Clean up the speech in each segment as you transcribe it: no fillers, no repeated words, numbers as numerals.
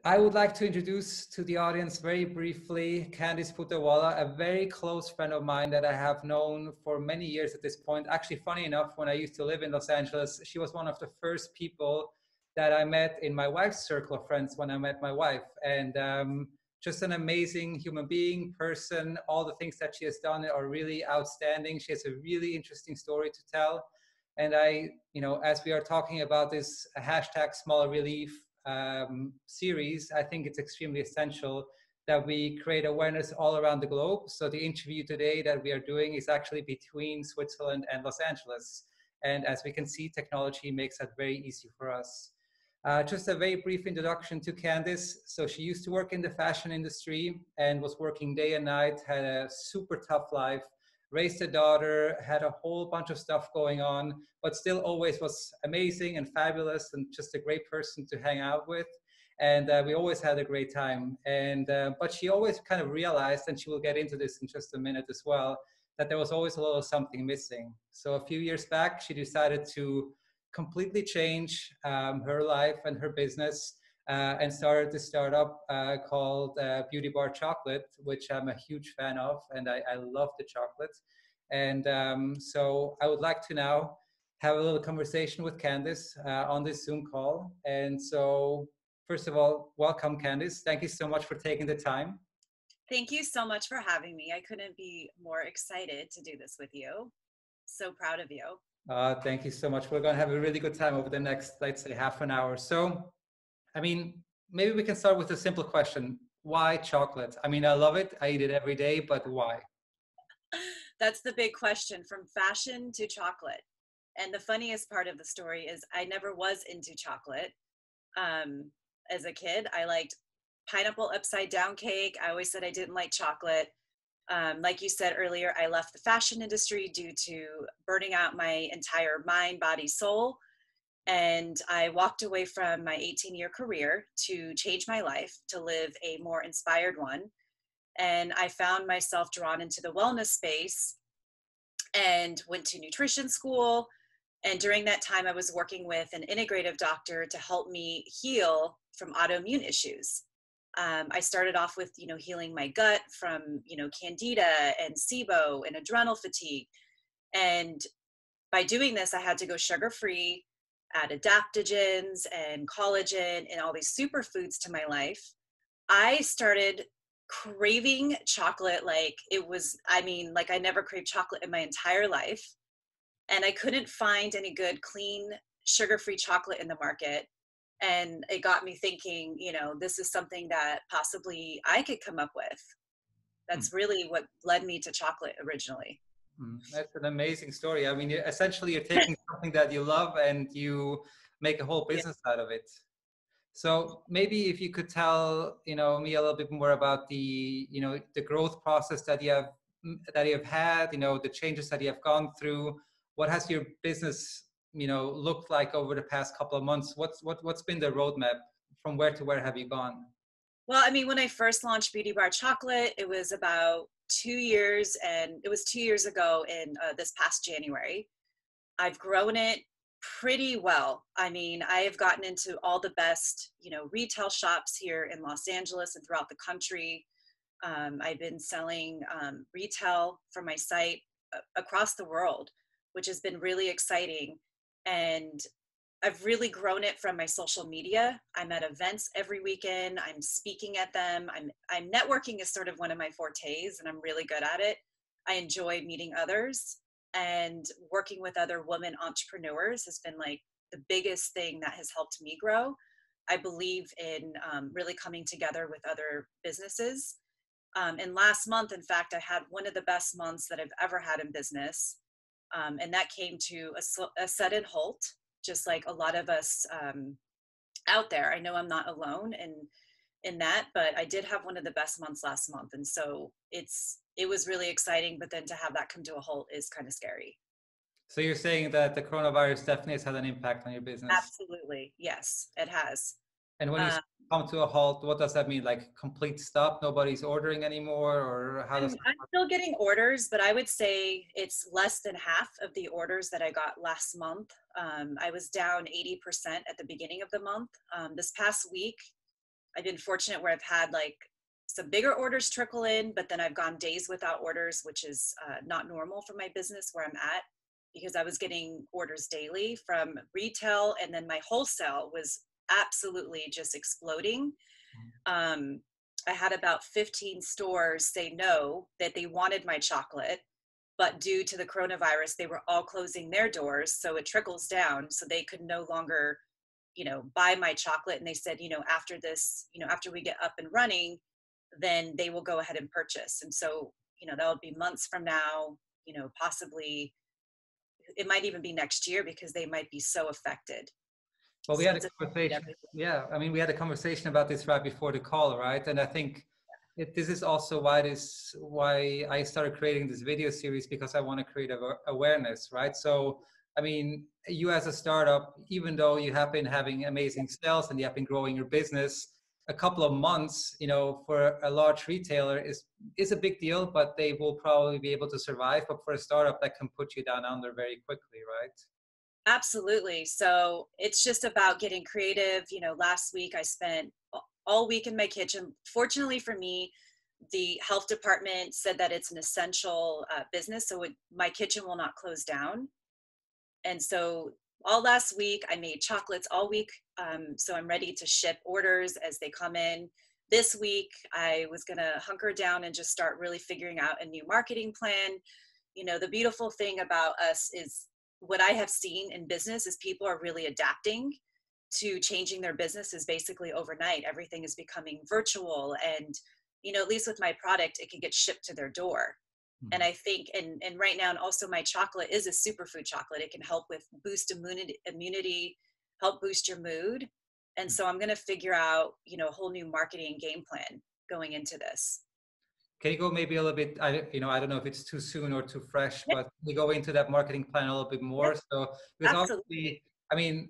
I would like to introduce to the audience very briefly Candice Puthawala, a very close friend of mine that I have known for many years at this point. Actually, funny enough, when I used to live in Los Angeles, she was one of the first people that I met in my wife's circle of friends when I met my wife. And just an amazing human being, person. All the things that she has done are really outstanding. She has a really interesting story to tell. And as we are talking about this hashtag small relief series, I think it's extremely essential that we create awareness all around the globe. So the interview today that we are doing is actually between Switzerland and Los Angeles. And as we can see, technology makes that very easy for us. Just a very brief introduction to Candice. So she used to work in the fashion industry and was working day and night, had a super tough life, raised a daughter, had a whole bunch of stuff going on, but still always was amazing and fabulous and just a great person to hang out with. And we always had a great time. But she always kind of realized, and she will get into this in just a minute as well, that there was always a little something missing. So a few years back, she decided to completely change her life and her business and started this startup called Beauty Bar Chocolate, which I'm a huge fan of, and I love the chocolate. And so I would like to now have a little conversation with Candice on this Zoom call. And so first of all, welcome, Candice. Thank you so much for taking the time. Thank you so much for having me. I couldn't be more excited to do this with you. So proud of you. Thank you so much. We're going to have a really good time over the next, let's say, half an hour. So, I mean, maybe we can start with a simple question. Why chocolate? I mean, I love it. I eat it every day, but why? That's the big question, from fashion to chocolate. And the funniest part of the story is I never was into chocolate. As a kid, I liked pineapple upside down cake. I always said I didn't like chocolate. Like you said earlier, I left the fashion industry due to burning out my entire mind, body, soul. And I walked away from my 18-year career to change my life, to live a more inspired one. And I found myself drawn into the wellness space and went to nutrition school. And during that time, I was working with an integrative doctor to help me heal from autoimmune issues. I started off with, healing my gut from, candida and SIBO and adrenal fatigue. And by doing this, I had to go sugar-free, add adaptogens and collagen and all these superfoods to my life. I started craving chocolate like I never craved chocolate in my entire life. And I couldn't find any good, clean, sugar-free chocolate in the market. And it got me thinking, this is something that possibly I could come up with. That's really what led me to chocolate originally. That's an amazing story. I mean, essentially, you're taking something that you love and you make a whole business out of it. So maybe if you could tell, me a little bit more about the growth process that you have had, the changes that you have gone through. What has your business, looked like over the past couple of months? What's been the roadmap? From where to where have you gone? Well, I mean, when I first launched Beauty Bar Chocolate, it was about 2 years, and it was 2 years ago in this past January. I've grown it pretty well. I mean, I have gotten into all the best, retail shops here in Los Angeles and throughout the country. I've been selling retail from my site across the world, which has been really exciting. And I've really grown it from my social media. I'm at events every weekend. I'm speaking at them. I'm networking is sort of one of my fortes, and I'm really good at it. I enjoy meeting others, and working with other women entrepreneurs has been like the biggest thing that has helped me grow. I believe in really coming together with other businesses. And last month, in fact, I had one of the best months that I've ever had in business. And that came to a sudden halt, just like a lot of us out there. I know I'm not alone in that, but I did have one of the best months last month. And so it was really exciting, but then to have that come to a halt is kind of scary. So you're saying that the coronavirus definitely has had an impact on your business? Absolutely. Yes, it has. And when you come to a halt, what does that mean? Like complete stop? Nobody's ordering anymore? Or how does I'm still getting orders, but I would say it's less than half of the orders that I got last month. I was down 80% at the beginning of the month. This past week, I've been fortunate where I've had like some bigger orders trickle in, but then I've gone days without orders, which is not normal for my business where I'm at, because I was getting orders daily from retail, and then my wholesale was absolutely just exploding. Um, I had about 15 stores say no, that they wanted my chocolate, but due to the coronavirus, they were all closing their doors. So it trickles down. So they could no longer, buy my chocolate. And they said, after this, after we get up and running, then they will go ahead and purchase. And so, that would be months from now, possibly it might even be next year, because they might be so affected. Well, we So had a it's conversation. Yeah, I mean, we had a conversation about this right before the call, right? And I think this is also why I started creating this video series, because I want to create awareness, right? So, I mean, you as a startup, even though you have been having amazing sales and you have been growing your business, a couple of months, for a large retailer is a big deal, but they will probably be able to survive. But for a startup, that can put you down under very quickly, right? Absolutely. So it's just about getting creative. Last week I spent all week in my kitchen. Fortunately for me, the health department said that it's an essential business, so my kitchen will not close down. And so all last week I made chocolates all week. So I'm ready to ship orders as they come in. This week I was going to hunker down and just start really figuring out a new marketing plan. The beautiful thing about us is, what I have seen in business is people are really adapting to changing their businesses basically overnight. Everything is becoming virtual, and at least with my product, it can get shipped to their door. Mm-hmm. And I think, and right now, and also my chocolate is a superfood chocolate. It can help with boost immunity, help boost your mood. And so I'm going to figure out, a whole new marketing game plan going into this. Can you go maybe a little bit, I don't know if it's too soon or too fresh, Yep. but we go into that marketing plan a little bit more. Yep. So, because Absolutely. obviously, I mean,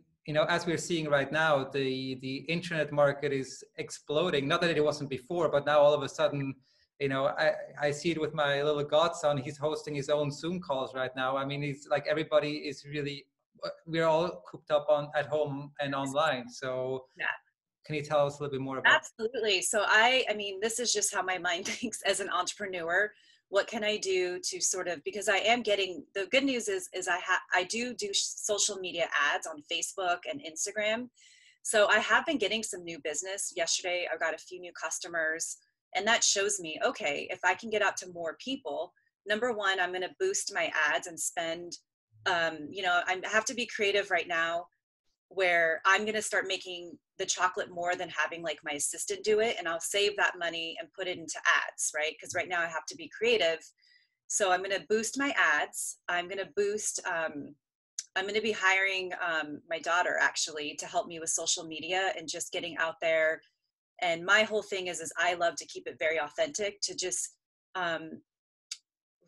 as we're seeing right now, the internet market is exploding. Not that it wasn't before, but now all of a sudden, I see it with my little godson. He's hosting his own Zoom calls right now. I mean, it's like everybody is really, we're all cooped up at home and online. So Yeah. can you tell us a little bit more about Absolutely. So I mean, this is just how my mind thinks as an entrepreneur. What can I do to sort of, because I am getting, the good news is I do social media ads on Facebook and Instagram. So I have been getting some new business. Yesterday, I got a few new customers, and that shows me, okay, if I can get out to more people, number one, I'm going to boost my ads and spend, I have to be creative right now, where I'm going to start making the chocolate more than having like my assistant do it. And I'll save that money and put it into ads, right? Because right now I have to be creative. So I'm going to boost my ads. I'm going to boost, I'm going to be hiring my daughter actually to help me with social media and just getting out there. And my whole thing is I love to keep it very authentic, to just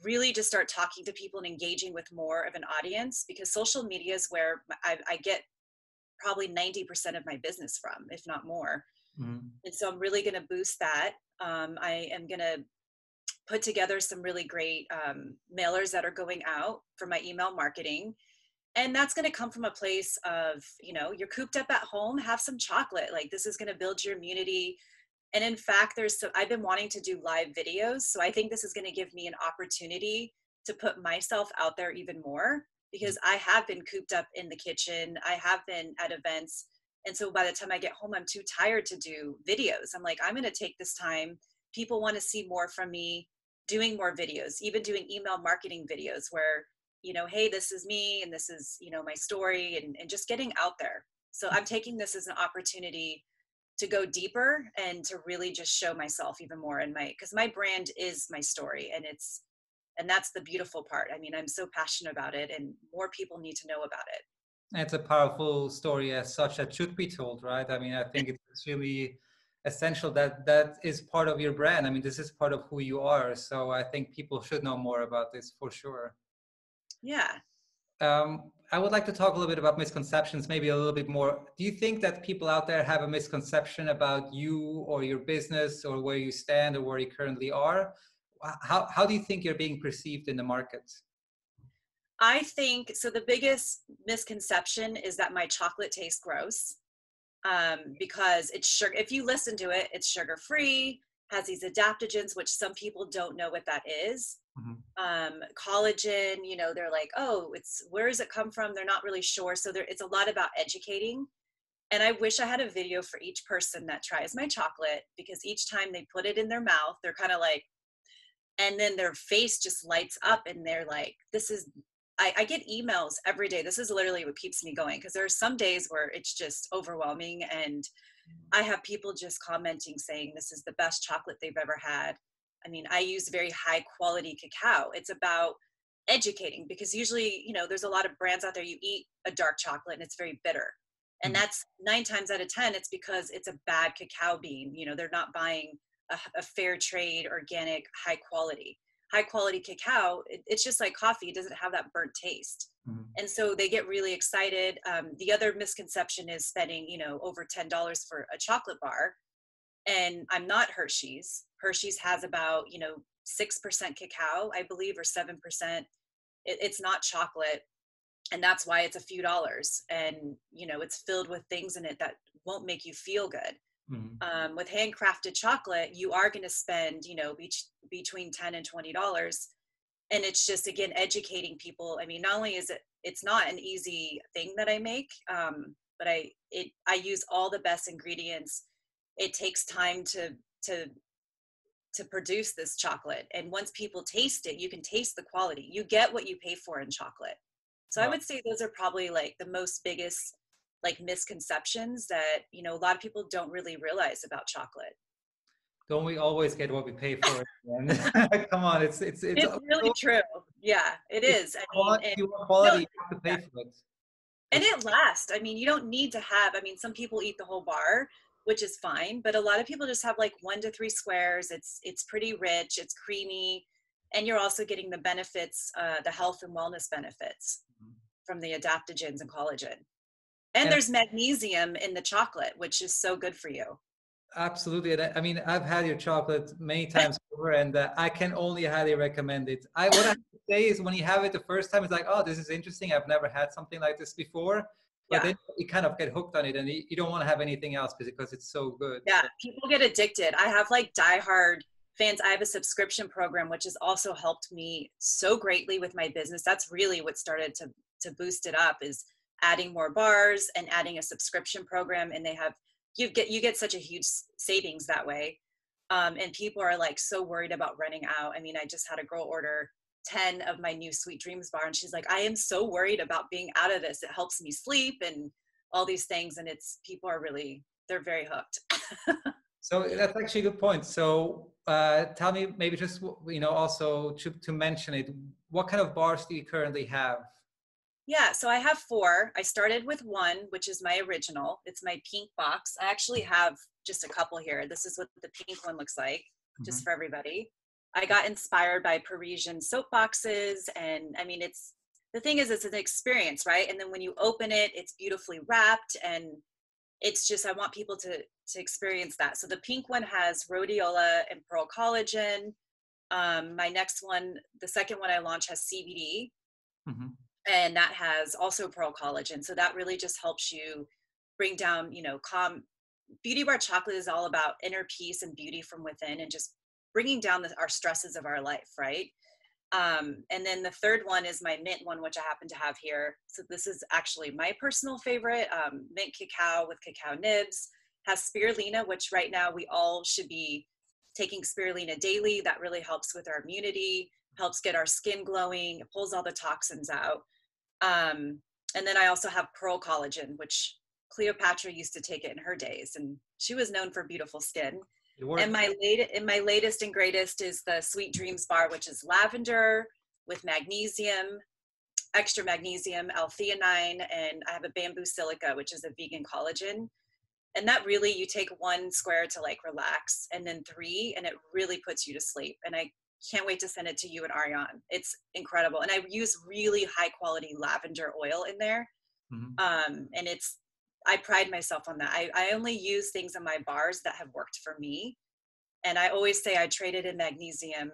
really just start talking to people and engaging with more of an audience, because social media is where I get probably 90% of my business from, if not more. Mm-hmm. And so I'm really going to boost that. I am going to put together some really great mailers that are going out for my email marketing. And that's going to come from a place of, you're cooped up at home, have some chocolate. Like, this is going to build your immunity. And in fact, I've been wanting to do live videos. So I think this is going to give me an opportunity to put myself out there even more, because I have been cooped up in the kitchen. I have been at events. And so by the time I get home, I'm too tired to do videos. I'm like, I'm going to take this time. People want to see more from me, doing more videos, even doing email marketing videos where, hey, this is me, and this is, my story, and just getting out there. So I'm taking this as an opportunity to go deeper and to really just show myself even more because my brand is my story, and that's the beautiful part. I mean, I'm so passionate about it, and more people need to know about it. It's a powerful story as such that should be told, right? I mean, I think it's really essential that is part of your brand. I mean, this is part of who you are. So I think people should know more about this for sure. Yeah. I would like to talk a little bit about misconceptions, maybe a little bit more. Do you think that people out there have a misconception about you or your business, or where you stand or where you currently are? How do you think you're being perceived in the market? I think, so the biggest misconception is that my chocolate tastes gross. because it's sugar. If you listen to it, it's sugar free, has these adaptogens, which some people don't know what that is. Collagen, you know, they're like, oh, it's, where does it come from? They're not really sure. So it's a lot about educating. And I wish I had a video for each person that tries my chocolate, because each time they put it in their mouth, they're kind of like, and then their face just lights up and they're like, this is, I get emails every day. This is literally what keeps me going, because there are some days where it's just overwhelming. And I have people just commenting saying this is the best chocolate they've ever had. I mean, I use very high quality cacao. It's about educating, because usually, you know, there's a lot of brands out there. You eat a dark chocolate and it's very bitter. And that's 9 times out of 10, it's because it's a bad cacao bean. You know, they're not buying a fair trade, organic, high quality cacao. It's just like coffee. It doesn't have that burnt taste. And so they get really excited. The other misconception is spending, you know, over $10 for a chocolate bar. And I'm not Hershey's. Hershey's has about, you know, 6% cacao, I believe, or 7%. It's not chocolate. And that's why it's a few dollars. And, you know, it's filled with things in it that won't make you feel good. With handcrafted chocolate, you are going to spend, you know, between $10 and $20. And it's just, again, educating people. I mean, not only is it's not an easy thing that I make, but I use all the best ingredients. It takes time to produce this chocolate. And once people taste it, you can taste the quality. You get what you pay for in chocolate. So I would say those are probably like the most biggest like misconceptions that, you know, a lot of people don't really realize about chocolate. Don't we always get what we pay for? Come on, it's really true. Yeah, it is. You want quality, you have to pay for it. And it lasts. I mean, you don't need to have, I mean, some people eat the whole bar, which is fine, but a lot of people just have like 1 to 3 squares. It's pretty rich, it's creamy, and you're also getting the benefits, the health and wellness benefits from the adaptogens and collagen. And there's magnesium in the chocolate, which is so good for you. Absolutely. And I mean, I've had your chocolate many times over, and I can only highly recommend it. What I have to say is, when you have it the first time, it's like, oh, this is interesting. I've never had something like this before. But then you kind of get hooked on it, and you don't want to have anything else because it's so good. Yeah, people get addicted. I have like diehard fans. I have a subscription program, which has also helped me so greatly with my business. That's really what started to boost it up, is adding more bars and adding a subscription program. And they have, you get such a huge savings that way. And people are like so worried about running out. I mean, I just had a girl order 10 of my new Sweet Dreams bar, and she's like, I am so worried about being out of this. It helps me sleep and all these things. And people are really, they're very hooked. So that's actually a good point. So tell me, maybe just, you know, also to mention it, what kind of bars do you currently have? Yeah, so I have 4. I started with 1, which is my original. It's my pink box. I actually have just a couple here. This is what the pink one looks like, just for everybody. I got inspired by Parisian soap boxes. And I mean, the thing is, it's an experience, right? And then when you open it, it's beautifully wrapped. And it's just, I want people to experience that. So the pink one has rhodiola and pearl collagen. My next one, the second one I launched, has CBD. And that has also pearl collagen. So that really just helps you bring down, you know, Beauty Bar chocolate is all about inner peace and beauty from within, and just bringing down our stresses of our life, right? And then the third one is my mint one, which I happen to have here. So this is actually my personal favorite, mint cacao with cacao nibs. Has spirulina, which right now we all should be taking spirulina daily. That really helps with our immunity, helps get our skin glowing, it pulls all the toxins out. And then I also have pearl collagen, which Cleopatra used to take it in her days, and she was known for beautiful skin. And my latest and greatest is the Sweet Dreams bar, which is lavender with magnesium, extra magnesium, L-theanine, and I have a bamboo silica, which is a vegan collagen. And that really, you take 1 square to like relax, and then 3, and it really puts you to sleep. And I can't wait to send it to you and Ariane. It's incredible. And I use really high quality lavender oil in there. And I pride myself on that. I only use things in my bars that have worked for me. And I always say I traded in magnesium,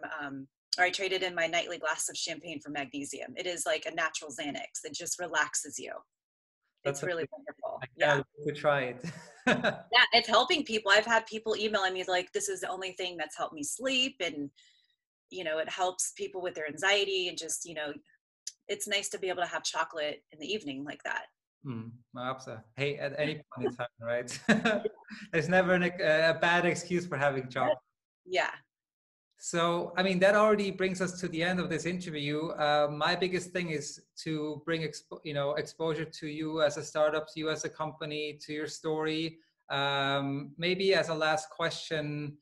or I traded in my nightly glass of champagne for magnesium. It is like a natural Xanax. It just relaxes you. It's really wonderful. wonderful. I Yeah. can't wait to try it. Yeah, it's helping people. I've had people emailing me like, this is the only thing that's helped me sleep. And, it helps people with their anxiety and just, it's nice to be able to have chocolate in the evening like that. Absolutely. Hey, at any point in time, right? There's never a bad excuse for having chocolate. Yeah. So, I mean, that already brings us to the end of this interview. My biggest thing is to bring exposure to you as a startup, to you as a company, to your story. Maybe as a last question,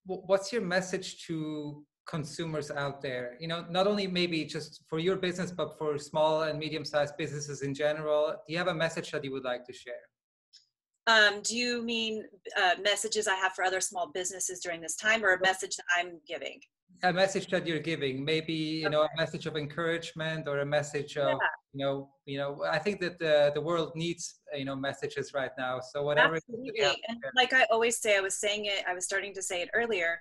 what's your message to consumers out there? Not only maybe just for your business, but for small and medium-sized businesses in general. Do you have a message that you would like to share? Do you mean messages I have for other small businesses during this time, or a message that I'm giving? A message that you're giving, maybe a message of encouragement, or a message of I think that the world needs messages right now. So whatever. Absolutely. And like I always say, I was starting to say it earlier.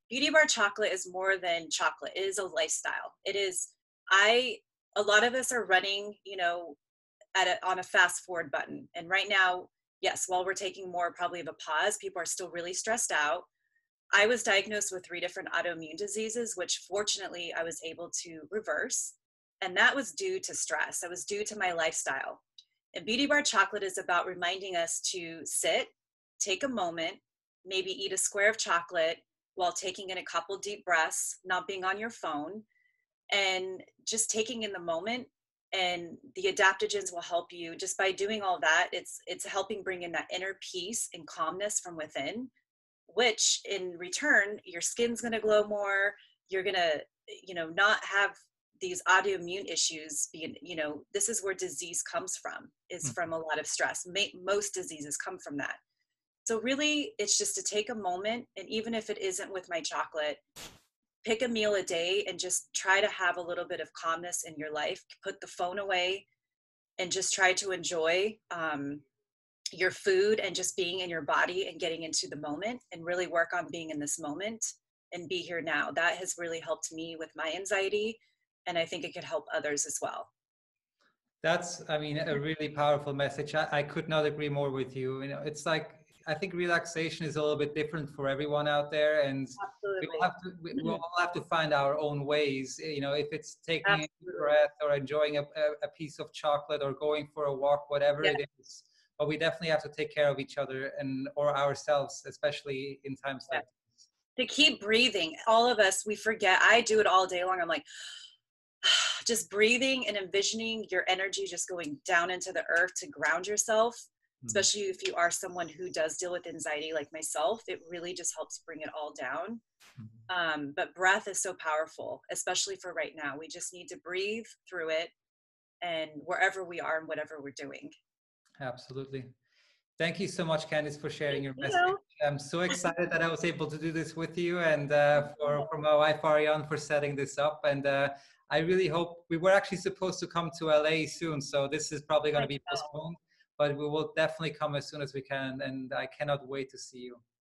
Beauty Bar chocolate is more than chocolate. It is a lifestyle. It is. A lot of us are running, on a fast forward button, and right now, yes, while we're taking more probably of a pause, people are still really stressed out. I was diagnosed with 3 different autoimmune diseases, which fortunately I was able to reverse. And that was due to stress. That was due to my lifestyle. And Beauty Bar chocolate is about reminding us to sit, take a moment, maybe eat a square of chocolate while taking in a couple deep breaths, not being on your phone, and just taking in the moment. And the adaptogens will help you just by doing all that. It's helping bring in that inner peace and calmness from within, which in return, your skin's going to glow more. You're going to, not have these autoimmune issues being, this is where disease comes from, is from a lot of stress. Most diseases come from that. So really, it's just to take a moment, and even if it isn't with my chocolate, pick a meal a day and just try to have a little bit of calmness in your life. Put the phone away and just try to enjoy your food and just being in your body and getting into the moment, and really work on being in this moment and be here now. That has really helped me with my anxiety, and I think it could help others as well. That's, I mean, a really powerful message. I could not agree more with you. It's like, I think relaxation is a little bit different for everyone out there, and Absolutely. we all have to find our own ways. If it's taking a breath, or enjoying a piece of chocolate, or going for a walk, whatever it is. But we definitely have to take care of each other or ourselves, especially in times like this. To keep breathing. All of us, we forget. I do it all day long. I'm like, just breathing and envisioning your energy just going down into the earth to ground yourself, especially if you are someone who does deal with anxiety like myself. It really just helps bring it all down. But breath is so powerful, especially for right now. We just need to breathe through it, and wherever we are and whatever we're doing. Absolutely. Thank you so much, Candice, for sharing your message. I'm so excited that I was able to do this with you, and for my wife Ariane for setting this up. And I really hope, we were actually supposed to come to LA soon, so this is probably going to be postponed, but we will definitely come as soon as we can, and I cannot wait to see you.